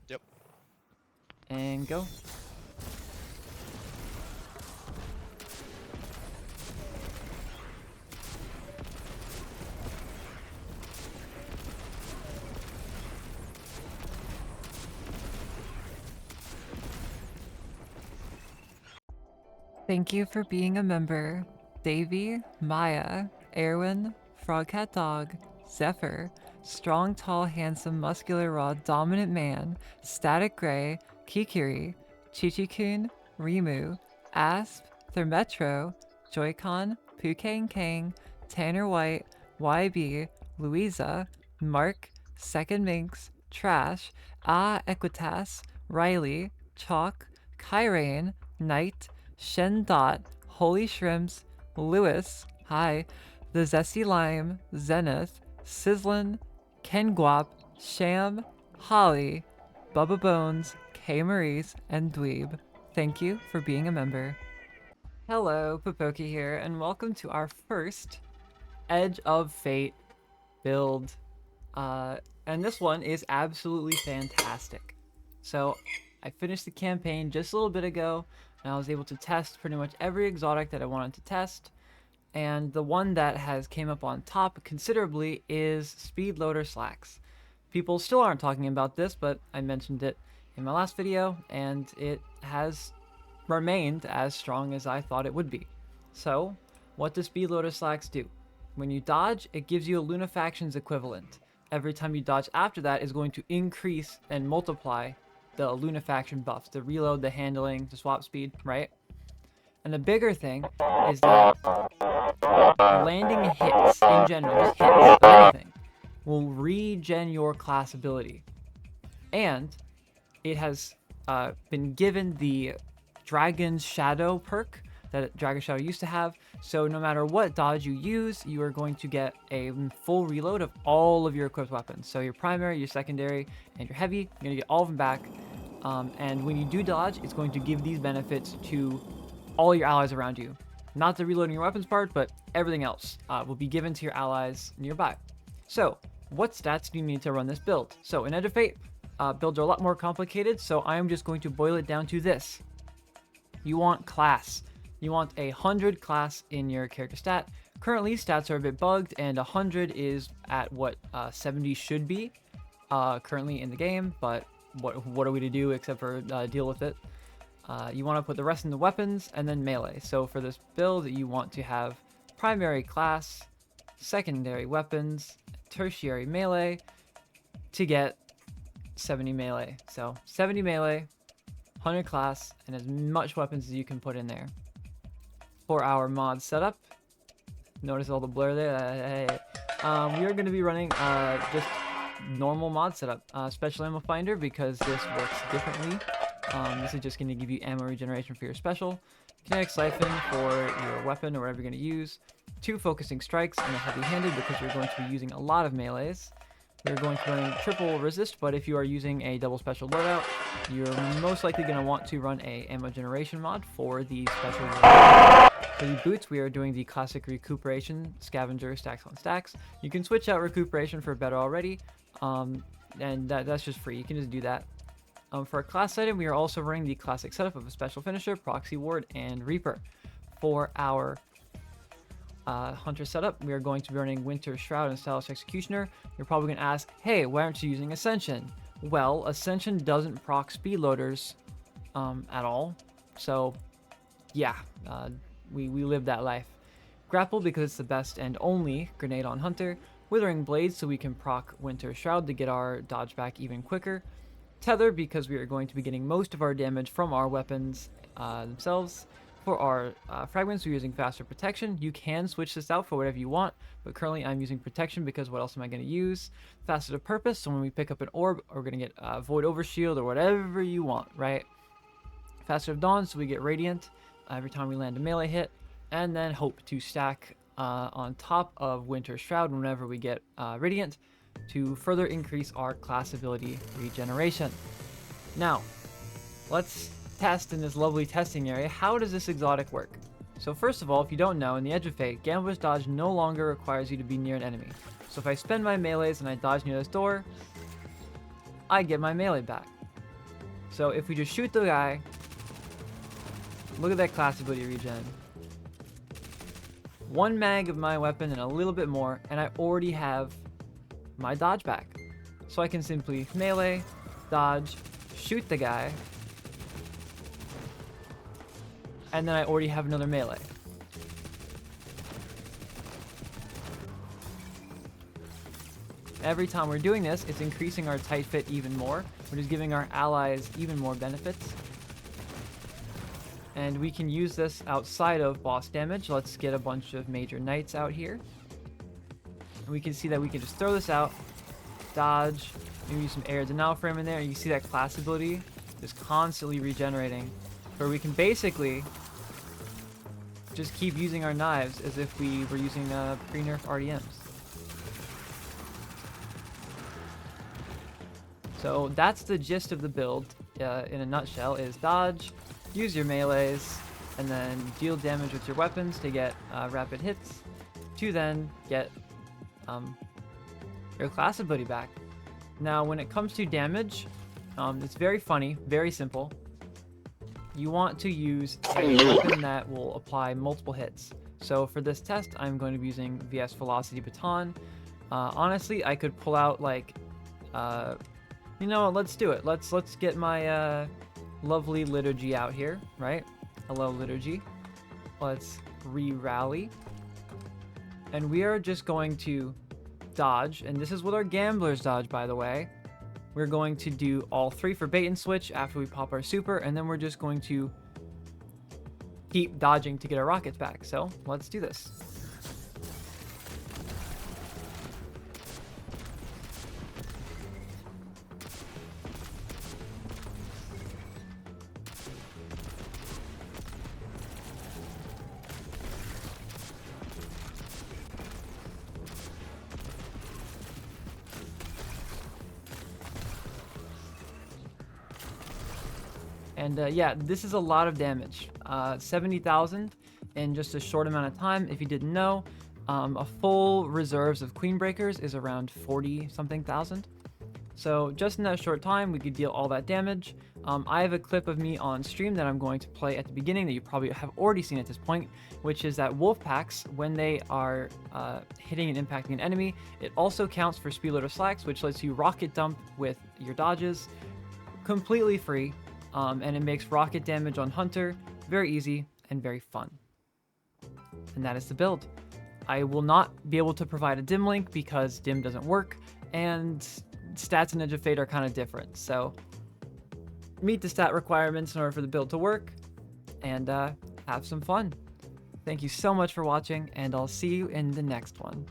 Yep. And go. Thank you for being a member. Davy, Maya, Erwin, Frogcat Dog, Zephyr, Strong, Tall, Handsome, Muscular, Raw, Dominant Man, Static Gray, Kikiri, Chichikun, Rimu, Asp, Thermetro, Joy-Con, Pukang Kang, Tanner White, YB, Louisa, Mark, Second Minx, Trash, Equitas, Riley, Chalk, Kyrain, Knight, Shen Dot, Holy Shrimps, Lewis, hi, The Zesty Lime, Zenith, Sizzlin, Ken Guap, Sham, Holly, Bubba Bones, K Maurice, and Dweeb. Thank you for being a member. Hello, Popoki here, and welcome to our first Edge of Fate build. And this one is absolutely fantastic. So, I finished the campaign just a little bit ago, and I was able to test pretty much every exotic that I wanted to test. And the one that has came up on top considerably is Speedloader Slacks. People still aren't talking about this, but I mentioned it in my last video, and it has remained as strong as I thought it would be. So, what does Speedloader Slacks do? When you dodge, it gives you a Lunafaction's equivalent. Every time you dodge after that is going to increase and multiply the Lunafaction buffs, the reload, the handling, the swap speed, right? And the bigger thing is that landing hits in general, just hits, anything, will regen your class ability. And it has been given the Dragon's Shadow perk that Dragon Shadow used to have. So no matter what dodge you use, you are going to get a full reload of all of your equipped weapons. So your primary, your secondary, and your heavy, you're going to get all of them back. And when you do dodge, it's going to give these benefits to all your allies around you. Not the reloading your weapons part, but everything else will be given to your allies nearby. So, what stats do you need to run this build? So, in Edge of Fate, builds are a lot more complicated, so I am just going to boil it down to this. You want class. You want 100 class in your character stat. Currently, stats are a bit bugged, and 100 is at what 70 should be currently in the game, but what are we to do except for deal with it? You want to put the rest in the weapons and then melee. So for this build, you want to have primary class, secondary weapons, tertiary melee to get 70 melee. So 70 melee, 100 class, and as much weapons as you can put in there. For our mod setup, notice all the blur there. We are going to be running just normal mod setup, special ammo finder, because this works differently. This is just going to give you ammo regeneration for your special, kinetic siphon for your weapon or whatever you're going to use, 2 focusing strikes and a heavy-handed because you're going to be using a lot of melees. We're going to run triple resist, but if you are using a double special loadout, you're most likely going to want to run a ammo generation mod for the special loadout. For the boots, we are doing the classic recuperation scavenger stacks on stacks. You can switch out recuperation for better already, and that's just free. You can just do that. For a class item, we are also running the classic setup of a special finisher, proxy ward, and reaper. For our hunter setup, we are going to be running winter shroud and stylish executioner. You're probably going to ask, hey, why aren't you using ascension? Well, ascension doesn't proc speedloaders at all. So yeah, we live that life. Grapple because it's the best and only grenade on hunter. Withering blade so we can proc winter shroud to get our dodge back even quicker. Tether because we are going to be getting most of our damage from our weapons themselves. For our fragments, we're using faster protection. You can switch this out for whatever you want, but currently I'm using protection because what else am I going to use? Faster to purpose, so when we pick up an orb, we're going to get void overshield or whatever you want, right? Faster of dawn, so we get radiant every time we land a melee hit, and then hope to stack on top of winter shroud whenever we get radiant, to further increase our class ability regeneration. Now, let's test in this lovely testing area. How does this exotic work? So first of all, if you don't know, in the Edge of Fate, Gambler's Dodge no longer requires you to be near an enemy. So if I spend my melees and I dodge near this door, I get my melee back. So if we just shoot the guy, look at that class ability regen. 1 mag of my weapon and a little bit more, and I already have my dodge back. So I can simply melee, dodge, shoot the guy, and then I already have another melee. Every time we're doing this, it's increasing our tight fit even more, which is giving our allies even more benefits. And we can use this outside of boss damage. Let's get a bunch of major knights out here. And we can see that we can just throw this out, dodge, maybe use some air denial frame in there, and you see that class ability just constantly regenerating, where we can basically just keep using our knives as if we were using pre-nerf RDMs. So that's the gist of the build in a nutshell, is dodge, use your melees, and then deal damage with your weapons to get rapid hits, to then get your class ability back. Now when it comes to damage, it's very funny, very simple. You want to use a weapon that will apply multiple hits. So for this test, I'm going to be using VS Velocity Baton. Honestly, I could pull out like, you know, let's do it. Let's get my lovely liturgy out here, right? Hello, liturgy. Let's re-rally. And we are just going to dodge, and this is with our gambler's dodge, by the way. We're going to do all 3 for bait and switch after we pop our super, and then we're just going to keep dodging to get our rockets back. So let's do this. And yeah, this is a lot of damage. 70,000 in just a short amount of time. If you didn't know, a full reserves of Queen Breakers is around 40-something thousand. So just in that short time, we could deal all that damage. I have a clip of me on stream that I'm going to play at the beginning that you probably have already seen at this point, which is that wolf packs, when they are hitting and impacting an enemy, it also counts for Speedloader slacks, which lets you rocket dump with your dodges completely free. And it makes rocket damage on Hunter very easy and very fun. And that is the build. I will not be able to provide a dim link because dim doesn't work, and stats in Edge of Fate are kind of different. So meet the stat requirements in order for the build to work, and have some fun. Thank you so much for watching, and I'll see you in the next one.